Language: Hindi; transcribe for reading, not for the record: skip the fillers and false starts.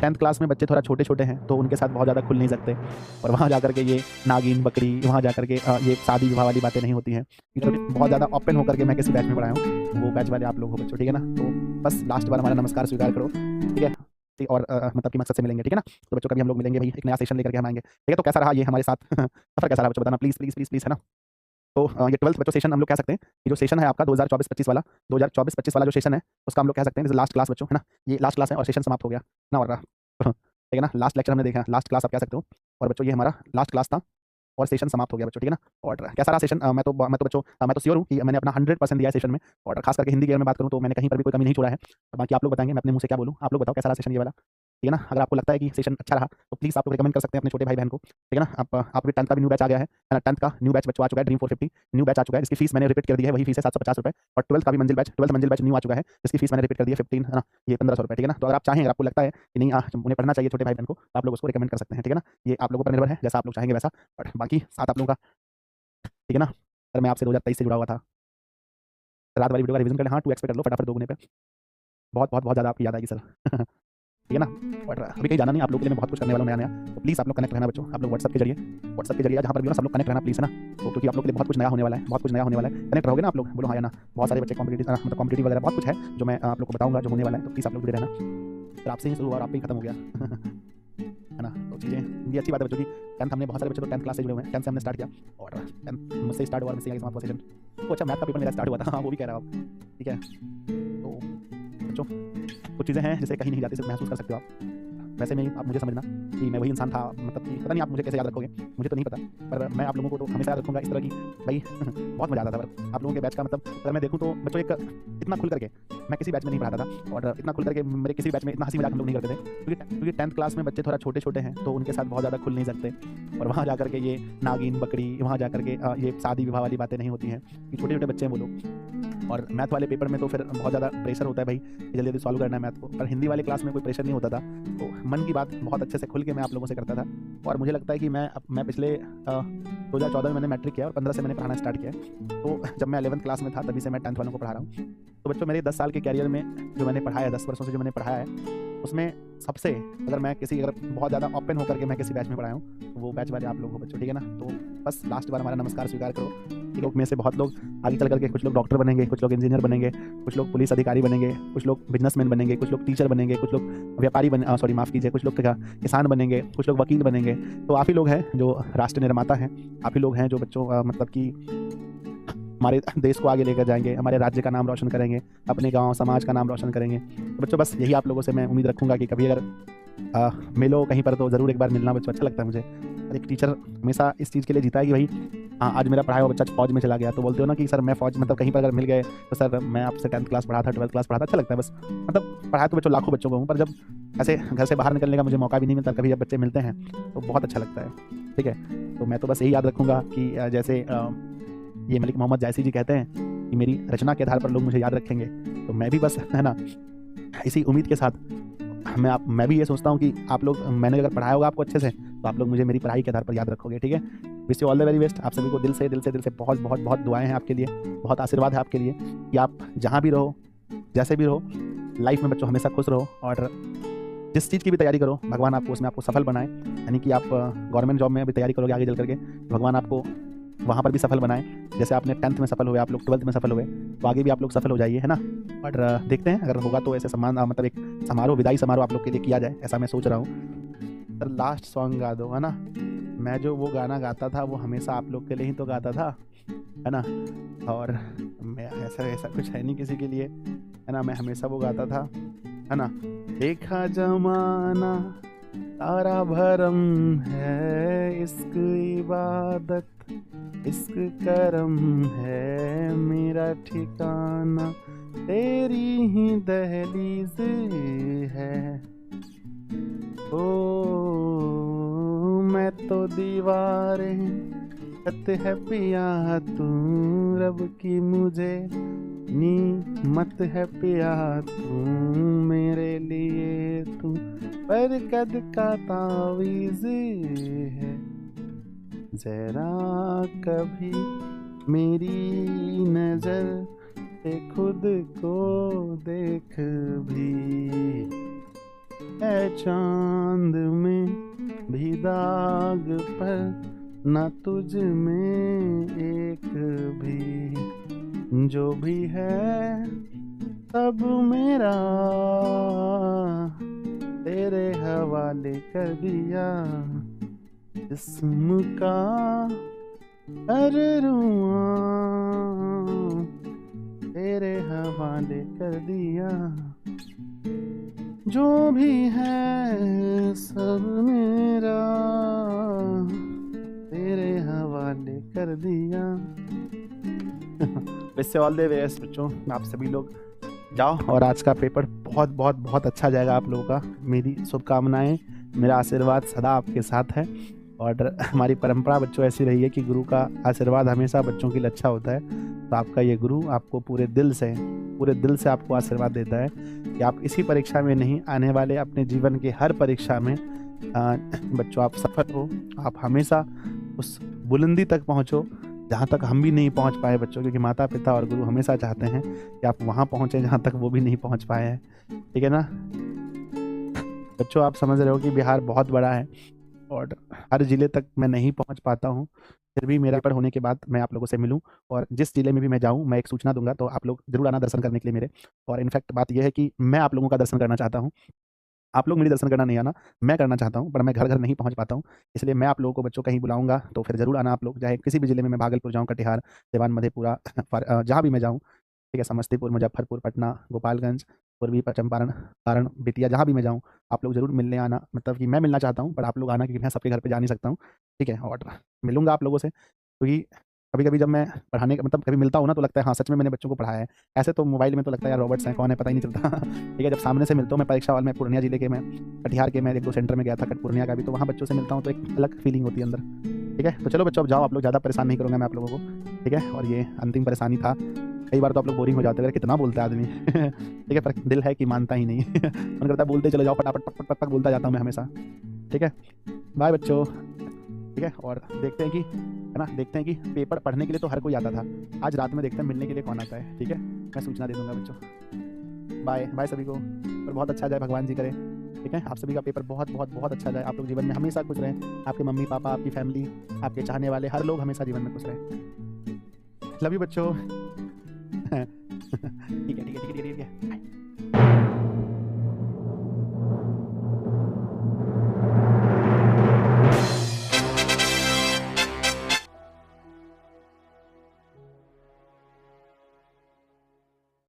10th क्लास में बच्चे थोड़ा छोटे-छोटे हैं, तो उनके साथ बहुत ज़्यादा खुल नहीं सकते और वहाँ जाकर के ये नागिन, बकरी, वहाँ जाकर के ये शादी-विवाह वाली बातें नहीं होती हैं। ये छोटी बहुत ज़्यादा ओपन होकर के मैं किसी बैच में पढ़ाया हूँ, वो बैच वाले आप लोग हो बच्चों, ठीक है ना? तो बस लास्ट बार हमारा नमस्कार स्वीकार करो, ठीक है? और मतलब कि मकसद से मिलेंगे, ठीक है ना? तो बच्चों कभी हम लोग मिलेंगे भाई, एक नया सेशन लेकर के हम आएँगे, ठीक है? तो कैसा रहा ये हमारे साथ सफ़र कैसा रहा बच्चों बताना प्लीज़, प्लीज़, प्लीज़, प्लीज़, है ना? तो ये 12th बच्चों सेशन हम लोग कह सकते हैं, ये जो सेशन है आपका 2024-25 वाला, 2024-25 वाला जो सेशन है, उसका हम लोग कह सकते हैं, दिस इज़ लास्ट क्लास बच्चों, है ना? ये लास्ट क्लास है और सेशन समाप्त हो गया ना और ठीक है ना? लास्ट लेक्चर हमने देखा, लास्ट क्लास आप कह सकते हो और बच्चों ये हमारा लास्ट क्लास था और सेशन समाप्त हो गया बच्चों, ठीक है ना? और कैसा रहा सेशन? मैं तो बच्चों मैं तो श्योर हूँ कि मैंने अपना 100% दिया है सेशन में और खास करके हिंदी की अगर मैं बात करूँ तो मैंने कहीं पर भी कोई कमी नहीं छोड़ा है। बाकी आप लोग बताएँगे, मैं अपने मुँह से क्या बोलूँ? आप लोग बताओ कैसा रहा सेशन ये वाला? ठीक है ना? अगर आपको लगता है कि सेशन अच्छा रहा, तो प्लीज़ आप लोग रिकमेंड कर सकते हैं अपने छोटे भाई-बहन को, ठीक है ना? आप भी 10th का भी न्यू बैच आ गया है ना? 10th का न्यू बैच बच्चों आ चुका है, ड्रीम 450 न्यू बैच आ चुका है, जिसकी फीस मैंने रिपीट कर दी है, वही फीस है ₹750 और 12th का भी मंजिल बैच 12th मंजिल बैच न्यू आ चुका है, जिसकी फीस मैंने रिपीट कर दी है 15 है ना? ये ₹1500 ठीक है ना? तो अगर आप चाहें, अगर आपको लगता है कि नहीं उन्हें पढ़ना चाहिए छोटे भाई-बहन को, तो आप लोग उसको रिकमेंड कर सकते हैं, ठीक है ना? ये आप लोगों पर निर्भर है, जैसा आप लोग चाहेंगे वैसा। और बाकी साथ आप लोगों का, ठीक है ना? सर मैं आपसे 2023 से जुड़ा हुआ था। रात वाली वीडियो का रिवीजन कर लें, हाँ 2x पे कर लो फटाफट 2 गुने पे। बहुत, बहुत, बहुत ज़्यादा आपकी याद आएगी सर। ठीक है ना? और अभी कहीं जाना नहीं है, आप लोगों के लिए मैं बहुत कुछ करने वाला हूँ नया-नया। तो प्लीज़ आप लोग कनेक्ट रहना बच्चों, आप लोग व्हाट्सएप के जरिए जहाँ पर भी हो ना सब लोग कनेक्ट रहना प्लीज़, है ना? तो क्योंकि आप लोग के लिए बहुत कुछ नया होने वाला है, बहुत कुछ नया होने वाला है। कनेक्ट रहोगे ना आप लोग? बोलो हाँ या ना? बहुत सारे बच्चे मतलब कॉम्पिटिटिव वगैरह बहुत कुछ है जो मैं आप लोग को बताऊँगा जो होने वाला है, तो प्लीज़ आप लोग जुड़े रहना। फिर आपसे ही शुरू हुआ और आप पे ही खत्म हो गया। है ना? तो चीज़ें ये अच्छी बात है बच्चों की 10th हमने बहुत सारे बच्चे तो 10th क्लास से जुड़े हुए हैं, 10th से हमने स्टार्ट किया और 10th मुझसे स्टार्ट हुआ और मुझसे आगे समाप्त हुआ सेशन। तो अच्छा मैथ का पेपर मेरा स्टार्ट हुआ था, हाँ, वो भी कह रहा हूँ आप, ठीक है? तो बच्चों कुछ चीज़ें हैं जिसे कहीं नहीं जाती, सिर्फ महसूस कर सकते हो आप। वैसे में आप मुझे समझना कि मैं वही इंसान था, मतलब कि पता नहीं आप मुझे कैसे याद रखोगे, मुझे तो नहीं पता, पर मैं आप लोगों को तो हमेशा याद रखूँगा इस तरह की भाई बहुत मज़ा आता था। पर आप लोगों के बैच का मतलब अगर मैं देखूँ तो बच्चों एक इतना खुल करके मैं किसी बैच में नहीं पढ़ाता था और इतना खुल करके मेरे किसी बैच में इतना हँसी मज़ाक हम लोग नहीं करते थे, क्योंकि 10th क्लास में बच्चे थोड़ा छोटे-छोटे हैं, तो उनके साथ बहुत ज़्यादा खुल नहीं सकते और वहाँ जाकर के ये नागिन, बकरी, वहाँ जाकर के ये शादी-विवाह वाली बातें नहीं होती हैं, ये छोटे-छोटे बच्चे हैं वो लोग। और मैथ वाले पेपर में तो फिर बहुत ज़्यादा प्रेशर होता है भाई, जल्दी-जल्दी सॉल्व करना है मैथ को, पर हिंदी वाले क्लास में कोई प्रेशर नहीं होता था। तो मन की बात बहुत अच्छे से खुल के मैं आप लोगों से करता था और मुझे लगता है कि मैं पिछले 2014 में मैंने मैट्रिक किया और 15 से मैंने पढ़ाना स्टार्ट किया। तो जब मैं 11th क्लास में था तभी से मैं 10th वालों को पढ़ा रहा हूँ। तो बच्चों मेरे 10 साल के कैरियर में जो मैंने पढ़ाया है, 10 वर्षों से जो मैंने पढ़ाया है, उसमें सबसे अगर बहुत ज़्यादा ओपन होकर के मैं किसी बैच में पढ़ाया हूँ, तो वो बैच वाले आप लोग हो बच्चों, ठीक है ना? तो बस लास्ट बार हमारा नमस्कार स्वीकार करो। ये लोग में से बहुत लोग आगे चल करके कुछ लोग डॉक्टर बनेंगे, कुछ लोग इंजीनियर बनेंगे, कुछ लोग पुलिस अधिकारी बनेंगे, कुछ लोग बिज़नेसमैन बनेंगे, कुछ लोग टीचर बनेंगे, कुछ लोग व्यापारी सॉरी माफ़ कीजिए, कुछ लोग क्या किसान बनेंगे, कुछ लोग वकील बनेंगे। तो आप ही लोग हैं जो राष्ट्र निर्माता हैं, आप ही लोग हैं जो बच्चों मतलब कि हमारे देश को आगे लेकर जाएँगे, हमारे राज्य का नाम रोशन करेंगे, अपने गाँव समाज का नाम रोशन करेंगे। तो बच्चों बस यही आप लोगों से मैं उम्मीद रखूँगा कि कभी अगर मिलो कहीं पर तो ज़रूर एक बार मिलना बच्चों, अच्छा लगता है मुझे। और एक टीचर हमेशा इस चीज़ के लिए जीता है कि भाई हाँ, आज मेरा पढ़ाया हुआ बच्चा फ़ौज में चला गया, तो बोलते हो ना कि सर मैं फ़ौज मतलब कहीं पर अगर मिल गए, तो सर मैं आपसे 10th क्लास पढ़ा था, 12th क्लास पढ़ा था, अच्छा लगता है बस। मतलब पढ़ाया तो बच्चों लाखों बच्चों को हूँ, पर जब ऐसे घर से बाहर निकलने का मुझे मौका भी नहीं मिलता, कभी जब बच्चे मिलते हैं, तो बहुत अच्छा लगता है, ठीक है? तो मैं तो बस यही याद रखूँगा कि जैसे ये मलिक मोहम्मद जायसी जी कहते हैं कि मेरी रचना के आधार पर लोग मुझे याद रखेंगे, तो मैं भी बस है ना, इसी उम्मीद के साथ मैं भी ये सोचता हूँ कि आप लोग मैंने अगर पढ़ाया होगा आपको अच्छे से, तो आप लोग मुझे मेरी पढ़ाई के आधार पर याद रखोगे, ठीक है? Wish you all the very best. आप सभी को दिल से बहुत दुआएँ हैं आपके लिए, बहुत आशीर्वाद है आपके लिए कि आप जहाँ भी रहो, जैसे भी रहो, लाइफ में बच्चों हमेशा खुश रहो और जिस चीज़ की भी तैयारी करो, भगवान उसमें आपको सफल बनाए। यानी कि आप गवर्नमेंट जॉब में भी तैयारी करोगे आगे चल करके, भगवान आपको वहाँ पर भी सफल बनाएँ। जैसे आपने 10th में सफल हुए, आप लोग 12th में सफल हुए, तो आगे भी आप लोग सफल हो जाइए, है ना? और देखते हैं अगर होगा तो ऐसे सम्मान मतलब एक समारोह, विदाई समारोह आप लोग के लिए किया जाए, ऐसा मैं सोच रहा हूँ। सर लास्ट सॉन्ग गा दो, है ना? मैं जो वो गाना गाता था वो हमेशा आप लोग के लिए ही तो गाता था, है ना? और मैं ऐसा कुछ है नहीं किसी के लिए, है ना? मैं हमेशा वो गाता था, है ना? देखा ज़माना सारा भरम है, इश्क इबादत इश्क करम है, मेरा ठिकाना तेरी ही दहलीज है। ओ मैं तो दीवारें छत है पिया तू, रब की मुझे नीमत है पिया तू, मेरे लिए तू बरकत का तावीज़ है। ज़रा कभी मेरी नज़र से खुद को देख भी, है चांद में भी दाग पर ना तुझ में एक भी, जो भी है सब मेरा तेरे हवाले कर दिया, जिस्म का हर रुआं तेरे हवाले कर दिया, जो भी है सब मेरा तेरे हवाले कर दिया। इससे ऑल द बेस्ट बच्चों, आप सभी लोग जाओ और आज का पेपर बहुत बहुत बहुत अच्छा जाएगा आप लोगों का। मेरी शुभकामनाएं, मेरा आशीर्वाद सदा आपके साथ है। और हमारी परंपरा बच्चों ऐसी रही है कि गुरु का आशीर्वाद हमेशा बच्चों के लिए अच्छा होता है। तो आपका ये गुरु आपको पूरे दिल से आपको आशीर्वाद देता है कि आप इसी परीक्षा में नहीं, आने वाले अपने जीवन के हर परीक्षा में बच्चों आप सफल हो। आप हमेशा उस बुलंदी तक पहुँचो जहाँ तक हम भी नहीं पहुँच पाए बच्चों, क्योंकि माता पिता और गुरु हमेशा चाहते हैं कि आप वहाँ पहुँचे जहाँ तक वो भी नहीं पहुँच पाए हैं। ठीक है ना बच्चों, आप समझ रहे हो कि बिहार बहुत बड़ा है और हर ज़िले तक मैं नहीं पहुंच पाता हूं। फिर भी मेरा पेपर होने के बाद मैं आप लोगों से मिलूं और जिस ज़िले में भी मैं जाऊं मैं एक सूचना दूंगा, तो आप लोग जरूर आना दर्शन करने के लिए मेरे। और इनफैक्ट बात यह है कि मैं आप लोगों का दर्शन करना चाहता हूं, आप लोग मेरी दर्शन करना नहीं आना, मैं करना चाहता हूं, पर मैं घर घर नहीं पहुंच पाता हूं। इसलिए मैं आप लोगों को बच्चों कहीं बुलाऊंगा, तो फिर जरूर आना आप लोग, चाहे किसी भी ज़िले में मैं भागलपुर जाऊँ, कटिहार, सिवान, मधेपुरा, जहाँ भी मैं जाऊँ, ठीक है, समस्तीपुर, मुजफ्फरपुर, पटना, गोपालगंज, पूर्वी चंपारण, सारण, बेतिया, जहाँ भी मैं जाऊँ आप लोग ज़रूर मिलने आना। मतलब कि मैं मिलना चाहता हूँ, पर आप लोग आना, क्योंकि मैं सबके घर पे जा नहीं सकता हूँ। ठीक है, और मिलूंगा आप लोगों से, क्योंकि कभी-कभी जब मैं पढ़ाने का मतलब कभी मिलता हूँ ना, तो लगता है हाँ, सच में मैंने बच्चों को पढ़ाया है। ऐसे तो मोबाइल में तो लगता है यार रॉबर्ट्स हैं, कौन है पता ही नहीं चलता। ठीक है, जब सामने से मिलता हूँ, मैं परीक्षा हॉल में पूर्णिया जिले के, मैं कटिहार के, मैं 1-2 सेंटर में गया था, पूर्णिया का भी, तो वहाँ बच्चों से मिलता हूँ तो एक अलग फीलिंग होती है अंदर। ठीक है, तो चलो बच्चों अब जाओ, आप लोग ज़्यादा परेशान नहीं करूँगा मैं आप लोगों को। ठीक है, और ये अंतिम परेशानी था। कई बार तो आप लोग बोरिंग हो जाते हैं, कितना बोलता है आदमी। ठीक है, पर दिल है कि मानता ही नहीं। मन करता है बोलते चलो जाओ, फटाफट पक पक पक पक बोलता जाता हूँ मैं हमेशा। ठीक है, बाय बच्चों। ठीक है, और देखते हैं कि, है ना, देखते हैं कि पेपर पढ़ने के लिए तो हर कोई आता था, आज रात में देखते हैं मिलने के लिए कौन आता है। ठीक है, मैं सूचना दे दूंगा बच्चों। बाय बाय सभी को, और बहुत अच्छा जाए, भगवान जी करे। ठीक है, आप सभी का पेपर बहुत बहुत बहुत अच्छा जाए, आप लोग जीवन में हमेशा खुश रहें, आपके मम्मी पापा, आपकी फैमिली, आपके चाहने वाले हर लोग हमेशा जीवन में खुश रहें। लव यू बच्चों। ठीक है ठीक है ठीक है ठीक है।